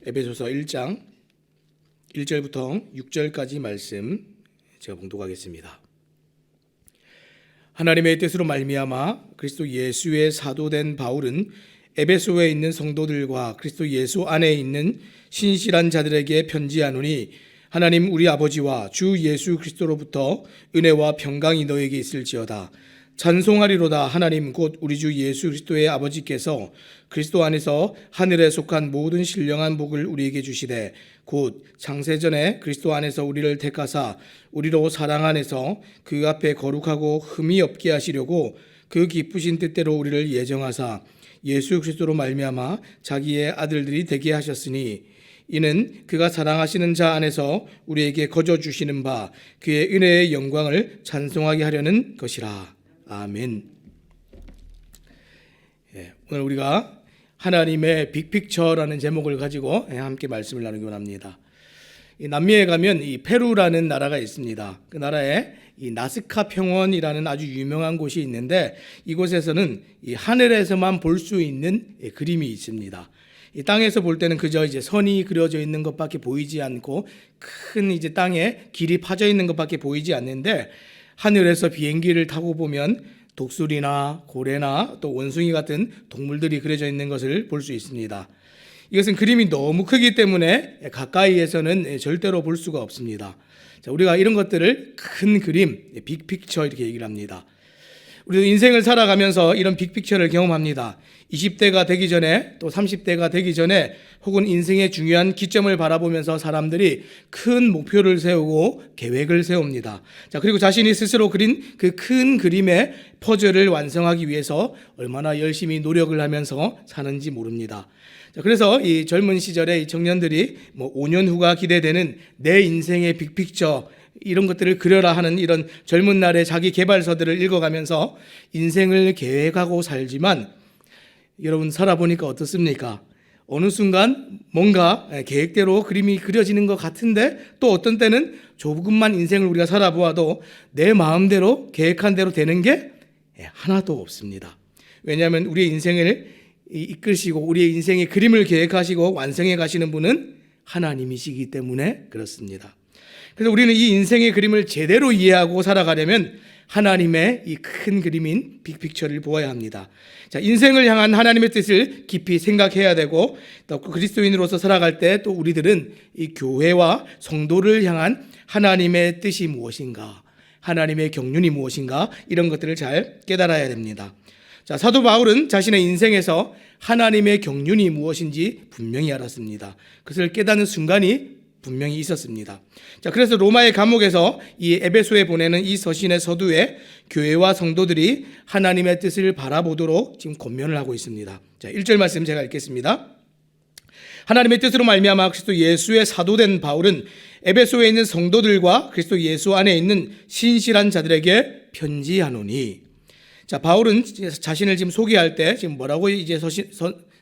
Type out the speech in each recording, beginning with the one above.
에베소서 1장 1절부터 6절까지 말씀 제가 봉독하겠습니다. 하나님의 뜻으로 말미암아 그리스도 예수의 사도된 바울은 에베소에 있는 성도들과 그리스도 예수 안에 있는 신실한 자들에게 편지하노니, 하나님 우리 아버지와 주 예수 그리스도로부터 은혜와 평강이 너에게 있을지어다. 찬송하리로다. 하나님 곧 우리 주 예수 그리스도의 아버지께서 그리스도 안에서 하늘에 속한 모든 신령한 복을 우리에게 주시되, 곧 창세전에 그리스도 안에서 우리를 택하사 우리로 사랑 안에서 그 앞에 거룩하고 흠이 없게 하시려고 그 기쁘신 뜻대로 우리를 예정하사 예수 그리스도로 말미암아 자기의 아들들이 되게 하셨으니, 이는 그가 사랑하시는 자 안에서 우리에게 거저 주시는 바 그의 은혜의 영광을 찬송하게 하려는 것이라. 아멘. 오늘 우리가 하나님의 빅픽처라는 제목을 가지고 함께 말씀을 나누기 원합니다. 남미에 가면 이 페루라는 나라가 있습니다. 그 나라에 이 나스카 평원이라는 아주 유명한 곳이 있는데, 이곳에서는 이 하늘에서만 볼 수 있는 그림이 있습니다. 이 땅에서 볼 때는 그저 이제 선이 그려져 있는 것밖에 보이지 않고 큰 이제 땅에 길이 파져 있는 것밖에 보이지 않는데, 하늘에서 비행기를 타고 보면 독수리나 고래나 또 원숭이 같은 동물들이 그려져 있는 것을 볼 수 있습니다. 이것은 그림이 너무 크기 때문에 가까이에서는 절대로 볼 수가 없습니다. 자, 우리가 이런 것들을 큰 그림, 빅픽처 이렇게 얘기를 합니다. 우리도 인생을 살아가면서 이런 빅픽처를 경험합니다. 20대가 되기 전에 또 30대가 되기 전에 혹은 인생의 중요한 기점을 바라보면서 사람들이 큰 목표를 세우고 계획을 세웁니다. 자, 그리고 자신이 스스로 그린 그 큰 그림의 퍼즐을 완성하기 위해서 얼마나 열심히 노력을 하면서 사는지 모릅니다. 자, 그래서 이 젊은 시절에 이 청년들이 5년 후가 기대되는 내 인생의 빅픽처, 이런 것들을 그려라 하는 이런 젊은 날의 자기 개발서들을 읽어가면서 인생을 계획하고 살지만, 여러분 살아보니까 어떻습니까? 어느 순간 뭔가 계획대로 그림이 그려지는 것 같은데, 또 어떤 때는 조금만 인생을 우리가 살아보아도 내 마음대로 계획한 대로 되는 게 하나도 없습니다. 왜냐하면 우리의 인생을 이끄시고 우리의 인생의 그림을 계획하시고 완성해 가시는 분은 하나님이시기 때문에 그렇습니다. 그래서 우리는 이 인생의 그림을 제대로 이해하고 살아가려면 하나님의 이 큰 그림인 빅픽처를 보아야 합니다. 자, 인생을 향한 하나님의 뜻을 깊이 생각해야 되고, 또 그리스도인으로서 살아갈 때 또 우리들은 이 교회와 성도를 향한 하나님의 뜻이 무엇인가, 하나님의 경륜이 무엇인가, 이런 것들을 잘 깨달아야 됩니다. 자, 사도 바울은 자신의 인생에서 하나님의 경륜이 무엇인지 분명히 알았습니다. 그것을 깨닫는 순간이 분명히 있었습니다. 자, 그래서 로마의 감옥에서 이 에베소에 보내는 이 서신의 서두에 교회와 성도들이 하나님의 뜻을 바라보도록 지금 권면을 하고 있습니다. 자, 1절 말씀 제가 읽겠습니다. 하나님의 뜻으로 말미암아 그리스도 예수의 사도된 바울은 에베소에 있는 성도들과 그리스도 예수 안에 있는 신실한 자들에게 편지하노니. 자, 바울은 자신을 지금 소개할 때 지금 뭐라고 이제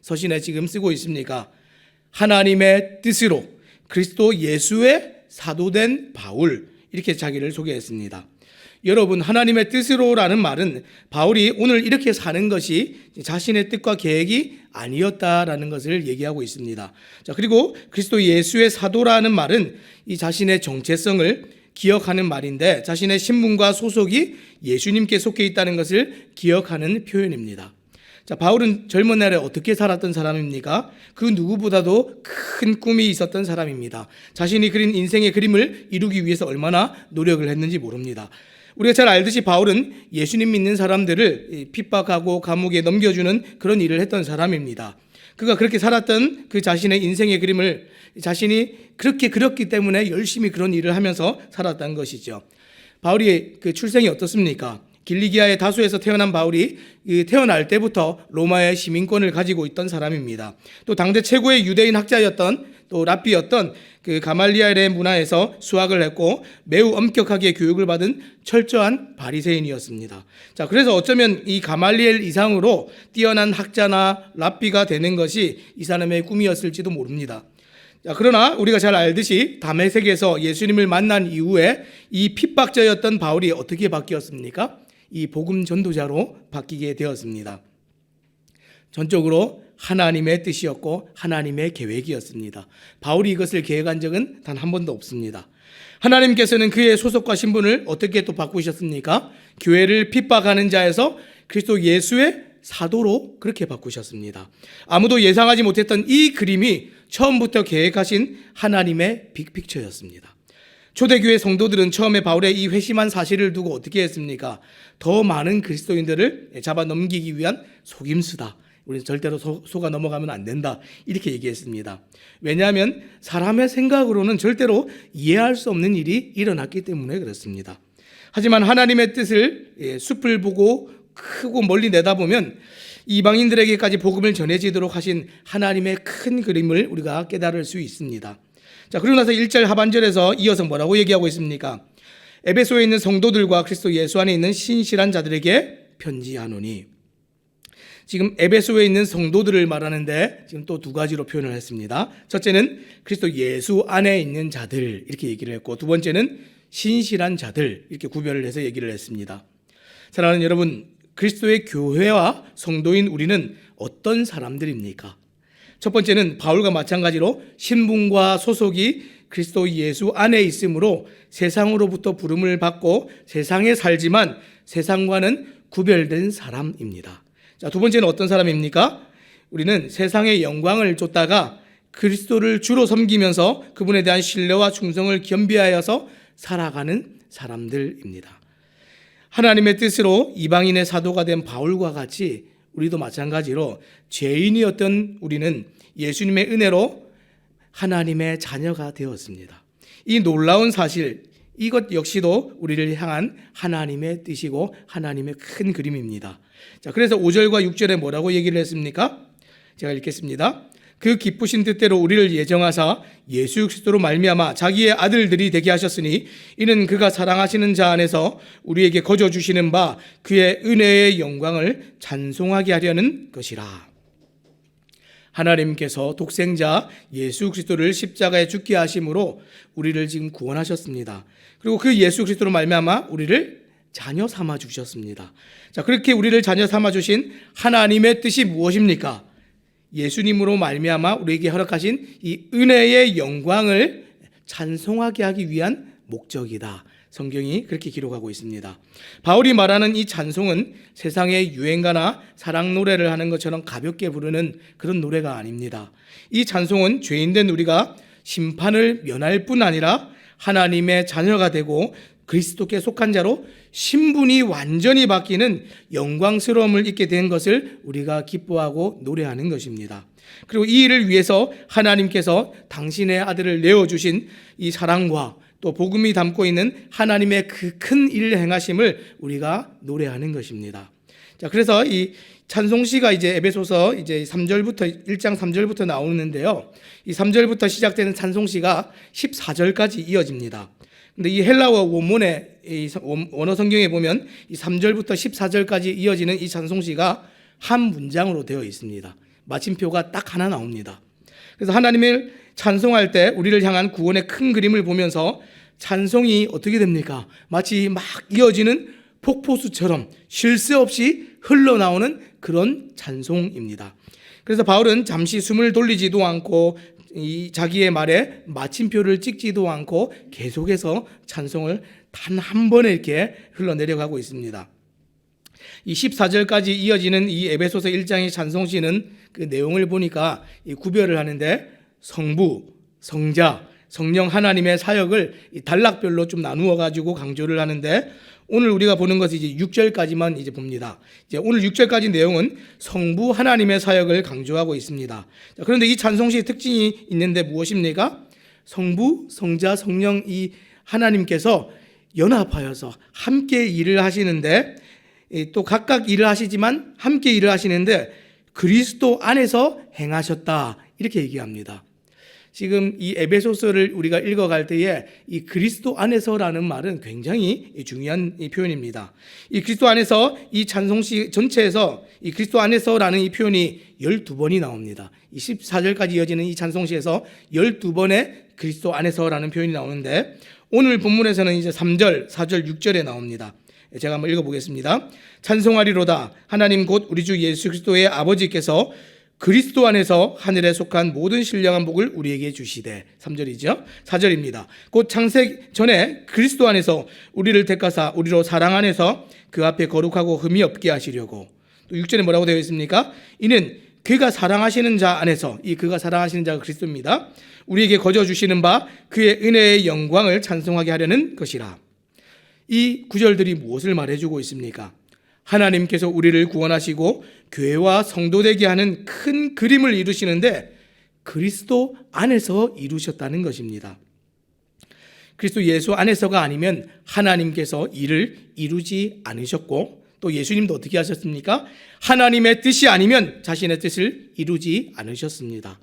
서신에 지금 쓰고 있습니까? 하나님의 뜻으로 그리스도 예수의 사도된 바울, 이렇게 자기를 소개했습니다. 여러분, 하나님의 뜻으로라는 말은 바울이 오늘 이렇게 사는 것이 자신의 뜻과 계획이 아니었다라는 것을 얘기하고 있습니다. 자, 그리고 그리스도 예수의 사도라는 말은 이 자신의 정체성을 기억하는 말인데, 자신의 신분과 소속이 예수님께 속해 있다는 것을 기억하는 표현입니다. 자, 바울은 젊은 날에 어떻게 살았던 사람입니까? 그 누구보다도 큰 꿈이 있었던 사람입니다. 자신이 그린 인생의 그림을 이루기 위해서 얼마나 노력을 했는지 모릅니다. 우리가 잘 알듯이 바울은 예수님 믿는 사람들을 핍박하고 감옥에 넘겨주는 그런 일을 했던 사람입니다. 그가 그렇게 살았던 그 자신의 인생의 그림을 자신이 그렇게 그렸기 때문에 열심히 그런 일을 하면서 살았던 것이죠. 바울이 그 출생이 어떻습니까? 길리기아의 다수에서 태어난 바울이 태어날 때부터 로마의 시민권을 가지고 있던 사람입니다. 또 당대 최고의 유대인 학자였던, 또 랍비였던 그 가말리엘의 문화에서 수학을 했고 매우 엄격하게 교육을 받은 철저한 바리새인이었습니다. 자, 그래서 어쩌면 이 가말리엘 이상으로 뛰어난 학자나 랍비가 되는 것이 이 사람의 꿈이었을지도 모릅니다. 자, 그러나 우리가 잘 알듯이 다메섹에서 예수님을 만난 이후에 이 핍박자였던 바울이 어떻게 바뀌었습니까? 이 복음 전도자로 바뀌게 되었습니다. 전적으로 하나님의 뜻이었고 하나님의 계획이었습니다. 바울이 이것을 계획한 적은 단 한 번도 없습니다. 하나님께서는 그의 소속과 신분을 어떻게 또 바꾸셨습니까? 교회를 핍박하는 자에서 그리스도 예수의 사도로 그렇게 바꾸셨습니다. 아무도 예상하지 못했던 이 그림이 처음부터 계획하신 하나님의 빅픽처였습니다. 초대교회 성도들은 처음에 바울의 이 회심한 사실을 두고 어떻게 했습니까? 더 많은 그리스도인들을 잡아 넘기기 위한 속임수다. 우리는 절대로 속아 넘어가면 안 된다. 이렇게 얘기했습니다. 왜냐하면 사람의 생각으로는 절대로 이해할 수 없는 일이 일어났기 때문에 그렇습니다. 하지만 하나님의 뜻을 숲을 보고 크고 멀리 내다보면 이방인들에게까지 복음을 전해지도록 하신 하나님의 큰 그림을 우리가 깨달을 수 있습니다. 자, 그러고 나서 1절 하반절에서 이어서 뭐라고 얘기하고 있습니까? 에베소에 있는 성도들과 그리스도 예수 안에 있는 신실한 자들에게 편지하노니. 지금 에베소에 있는 성도들을 말하는데 지금 또 두 가지로 표현을 했습니다. 첫째는 그리스도 예수 안에 있는 자들 이렇게 얘기를 했고, 두 번째는 신실한 자들 이렇게 구별을 해서 얘기를 했습니다. 사랑하는 여러분, 그리스도의 교회와 성도인 우리는 어떤 사람들입니까? 첫 번째는 바울과 마찬가지로 신분과 소속이 그리스도 예수 안에 있으므로 세상으로부터 부름을 받고 세상에 살지만 세상과는 구별된 사람입니다. 자, 두 번째는 어떤 사람입니까? 우리는 세상의 영광을 쫓다가 그리스도를 주로 섬기면서 그분에 대한 신뢰와 충성을 겸비하여서 살아가는 사람들입니다. 하나님의 뜻으로 이방인의 사도가 된 바울과 같이 우리도 마찬가지로 죄인이었던 우리는 예수님의 은혜로 하나님의 자녀가 되었습니다. 이 놀라운 사실, 이것 역시도 우리를 향한 하나님의 뜻이고 하나님의 큰 그림입니다. 자, 그래서 5절과 6절에 뭐라고 얘기를 했습니까? 제가 읽겠습니다. 그 기쁘신 뜻대로 우리를 예정하사 예수 그리스도로 말미암아 자기의 아들들이 되게 하셨으니 이는 그가 사랑하시는 자 안에서 우리에게 거저 주시는 바 그의 은혜의 영광을 찬송하게 하려는 것이라. 하나님께서 독생자 예수 그리스도를 십자가에 죽게 하심으로 우리를 지금 구원하셨습니다. 그리고 그 예수 그리스도로 말미암아 우리를 자녀 삼아 주셨습니다. 자, 그렇게 우리를 자녀 삼아 주신 하나님의 뜻이 무엇입니까? 예수님으로 말미암아 우리에게 허락하신 이 은혜의 영광을 찬송하게 하기 위한 목적이다. 성경이 그렇게 기록하고 있습니다. 바울이 말하는 이 찬송은 세상의 유행가나 사랑 노래를 하는 것처럼 가볍게 부르는 그런 노래가 아닙니다. 이 찬송은 죄인된 우리가 심판을 면할 뿐 아니라 하나님의 자녀가 되고 그리스도께 속한 자로 신분이 완전히 바뀌는 영광스러움을 입게 된 것을 우리가 기뻐하고 노래하는 것입니다. 그리고 이 일을 위해서 하나님께서 당신의 아들을 내어주신 이 사랑과 또 복음이 담고 있는 하나님의 그 큰 일을 행하심을 우리가 노래하는 것입니다. 자, 그래서 이 찬송시가 이제 에베소서 이제 3절부터 1장 3절부터 나오는데요. 이 3절부터 시작되는 찬송시가 14절까지 이어집니다. 근데 이 헬라어 원문의 이 원어 성경에 보면 이 3절부터 14절까지 이어지는 이 찬송시가 한 문장으로 되어 있습니다. 마침표가 딱 하나 나옵니다. 그래서 하나님을 찬송할 때 우리를 향한 구원의 큰 그림을 보면서 찬송이 어떻게 됩니까? 마치 막 이어지는 폭포수처럼 쉴 새 없이 흘러나오는 그런 찬송입니다. 그래서 바울은 잠시 숨을 돌리지도 않고 이 자기의 말에 마침표를 찍지도 않고 계속해서 찬송을 단 한 번에 이렇게 흘러내려가고 있습니다. 이 14절까지 이어지는 이 에베소서 1장의 찬송시는 그 내용을 보니까 이 구별을 하는데 성부, 성자, 성령 하나님의 사역을 이 단락별로 좀 나누어 가지고 강조를 하는데 오늘 우리가 보는 것이 이제 6절까지만 이제 봅니다. 이제 오늘 6절까지 내용은 성부 하나님의 사역을 강조하고 있습니다. 자, 그런데 이 찬송시의 특징이 있는데 무엇입니까? 성부, 성자, 성령 이 하나님께서 연합하여서 함께 일을 하시는데 또 각각 일을 하시지만 함께 일을 하시는데 그리스도 안에서 행하셨다 이렇게 얘기합니다. 지금 이 에베소서를 우리가 읽어갈 때에 이 그리스도 안에서라는 말은 굉장히 중요한 이 표현입니다. 이 그리스도 안에서 이 찬송시 전체에서 이 그리스도 안에서라는 이 표현이 12번이 나옵니다. 이 14절까지 이어지는 이 찬송시에서 12번의 그리스도 안에서라는 표현이 나오는데 오늘 본문에서는 이제 3절, 4절, 6절에 나옵니다. 제가 한번 읽어보겠습니다. 찬송하리로다 하나님 곧 우리 주 예수 그리스도의 아버지께서 그리스도 안에서 하늘에 속한 모든 신령한 복을 우리에게 주시되. 3절이죠. 4절입니다. 곧 창세 전에 그리스도 안에서 우리를 택하사 우리로 사랑 안에서 그 앞에 거룩하고 흠이 없게 하시려고. 또 6절에 뭐라고 되어 있습니까? 이는 그가 사랑하시는 자 안에서, 이 그가 사랑하시는 자가 그리스도입니다. 우리에게 거저 주시는 바 그의 은혜의 영광을 찬송하게 하려는 것이라. 이 구절들이 무엇을 말해주고 있습니까? 하나님께서 우리를 구원하시고 교회와 성도 되게 하는 큰 그림을 이루시는데 그리스도 안에서 이루셨다는 것입니다. 그리스도 예수 안에서가 아니면 하나님께서 이를 이루지 않으셨고, 또 예수님도 어떻게 하셨습니까? 하나님의 뜻이 아니면 자신의 뜻을 이루지 않으셨습니다.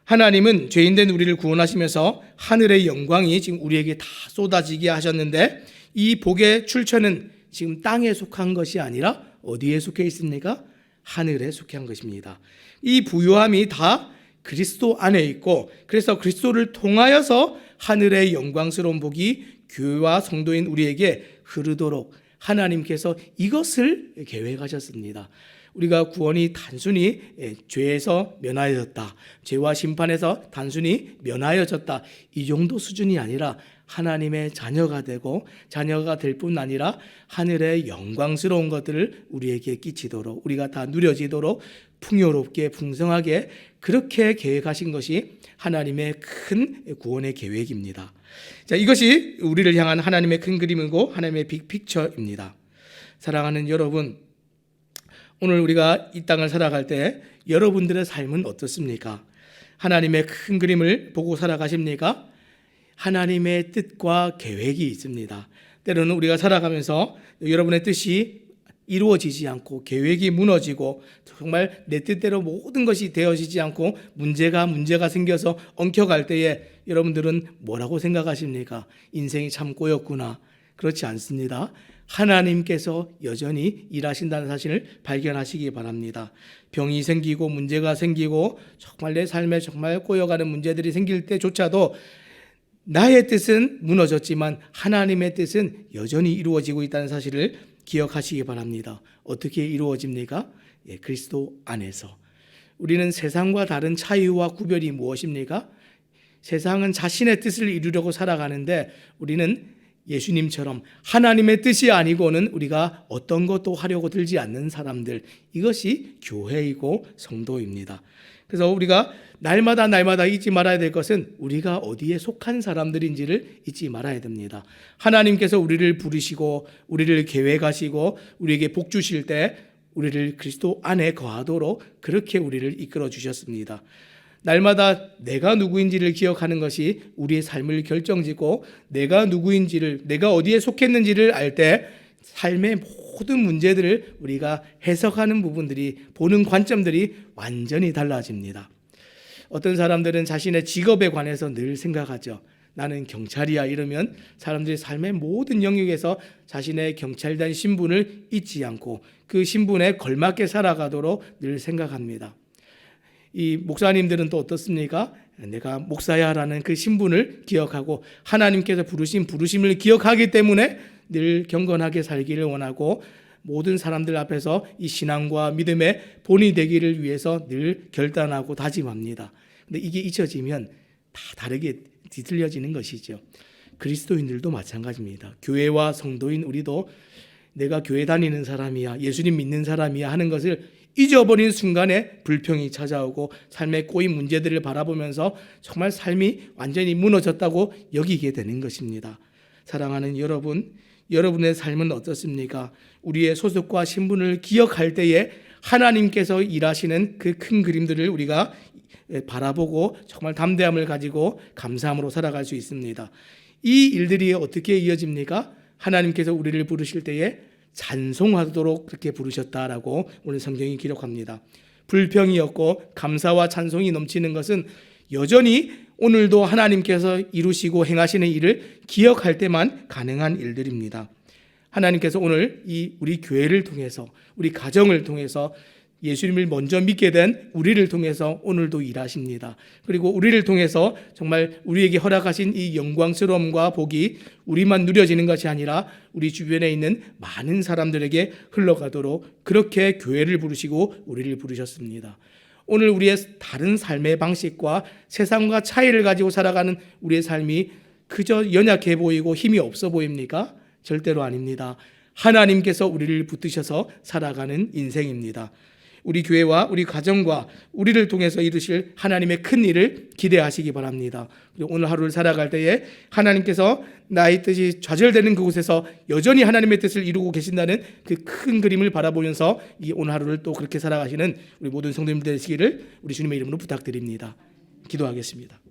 하나님은 죄인된 우리를 구원하시면서 하늘의 영광이 지금 우리에게 다 쏟아지게 하셨는데, 이 복의 출처는 지금 땅에 속한 것이 아니라 어디에 속해 있습니까? 하늘에 속한 것입니다. 이 부요함이 다 그리스도 안에 있고, 그래서 그리스도를 통하여서 하늘의 영광스러운 복이 교회와 성도인 우리에게 흐르도록 하나님께서 이것을 계획하셨습니다. 우리가 구원이 단순히 죄에서 면하여졌다, 죄와 심판에서 단순히 면하여졌다, 이 정도 수준이 아니라 하나님의 자녀가 되고 자녀가 될 뿐 아니라 하늘의 영광스러운 것들을 우리에게 끼치도록, 우리가 다 누려지도록 풍요롭게 풍성하게 그렇게 계획하신 것이 하나님의 큰 구원의 계획입니다. 자, 이것이 우리를 향한 하나님의 큰 그림이고 하나님의 빅픽처입니다. 사랑하는 여러분, 오늘 우리가 이 땅을 살아갈 때 여러분들의 삶은 어떻습니까? 하나님의 큰 그림을 보고 살아가십니까? 하나님의 뜻과 계획이 있습니다. 때로는 우리가 살아가면서 여러분의 뜻이 이루어지지 않고 계획이 무너지고 정말 내 뜻대로 모든 것이 되어지지 않고 문제가 생겨서 엉켜갈 때에 여러분들은 뭐라고 생각하십니까? 인생이 참 꼬였구나. 그렇지 않습니다. 하나님께서 여전히 일하신다는 사실을 발견하시기 바랍니다. 병이 생기고 문제가 생기고 정말 내 삶에 정말 꼬여가는 문제들이 생길 때조차도 나의 뜻은 무너졌지만 하나님의 뜻은 여전히 이루어지고 있다는 사실을 기억하시기 바랍니다. 어떻게 이루어집니까? 그리스도 안에서. 우리는 세상과 다른 차이와 구별이 무엇입니까? 세상은 자신의 뜻을 이루려고 살아가는데 우리는 예수님처럼 하나님의 뜻이 아니고는 우리가 어떤 것도 하려고 들지 않는 사람들, 이것이 교회이고 성도입니다. 그래서 우리가 날마다 잊지 말아야 될 것은 우리가 어디에 속한 사람들인지를 잊지 말아야 됩니다. 하나님께서 우리를 부르시고 우리를 계획하시고 우리에게 복 주실 때 우리를 그리스도 안에 거하도록 그렇게 우리를 이끌어 주셨습니다. 날마다 내가 누구인지를 기억하는 것이 우리의 삶을 결정짓고, 내가 누구인지를, 내가 어디에 속했는지를 알 때 삶의 모든 문제들을 우리가 해석하는 부분들이, 보는 관점들이 완전히 달라집니다. 어떤 사람들은 자신의 직업에 관해서 늘 생각하죠. 나는 경찰이야 이러면 사람들이 삶의 모든 영역에서 자신의 경찰단 신분을 잊지 않고 그 신분에 걸맞게 살아가도록 늘 생각합니다. 이 목사님들은 또 어떻습니까? 내가 목사야라는 그 신분을 기억하고 하나님께서 부르신 부르심을 기억하기 때문에 늘 경건하게 살기를 원하고 모든 사람들 앞에서 이 신앙과 믿음의 본이 되기를 위해서 늘 결단하고 다짐합니다. 근데 이게 잊혀지면 다 다르게 뒤틀려지는 것이죠. 그리스도인들도 마찬가지입니다. 교회와 성도인 우리도 내가 교회 다니는 사람이야, 예수님 믿는 사람이야 하는 것을 잊어버린 순간에 불평이 찾아오고 삶의 꼬인 문제들을 바라보면서 정말 삶이 완전히 무너졌다고 여기게 되는 것입니다. 사랑하는 여러분, 여러분의 삶은 어떻습니까? 우리의 소속과 신분을 기억할 때에 하나님께서 일하시는 그 큰 그림들을 우리가 바라보고 정말 담대함을 가지고 감사함으로 살아갈 수 있습니다. 이 일들이 어떻게 이어집니까? 하나님께서 우리를 부르실 때에 찬송하도록 그렇게 부르셨다라고 오늘 성경이 기록합니다. 불평이었고 감사와 찬송이 넘치는 것은 여전히 오늘도 하나님께서 이루시고 행하시는 일을 기억할 때만 가능한 일들입니다. 하나님께서 오늘 이 우리 교회를 통해서, 우리 가정을 통해서 예수님을 먼저 믿게 된 우리를 통해서 오늘도 일하십니다. 그리고 우리를 통해서 정말 우리에게 허락하신 이 영광스러움과 복이 우리만 누려지는 것이 아니라 우리 주변에 있는 많은 사람들에게 흘러가도록 그렇게 교회를 부르시고 우리를 부르셨습니다. 오늘 우리의 다른 삶의 방식과 세상과 차이를 가지고 살아가는 우리의 삶이 그저 연약해 보이고 힘이 없어 보입니까? 절대로 아닙니다. 하나님께서 우리를 붙드셔서 살아가는 인생입니다. 우리 교회와 우리 가정과 우리를 통해서 이루실 하나님의 큰 일을 기대하시기 바랍니다. 그리고 오늘 하루를 살아갈 때에 하나님께서 나의 뜻이 좌절되는 그곳에서 여전히 하나님의 뜻을 이루고 계신다는 그 큰 그림을 바라보면서 이 오늘 하루를 또 그렇게 살아가시는 우리 모든 성도님들 되시기를 우리 주님의 이름으로 부탁드립니다. 기도하겠습니다.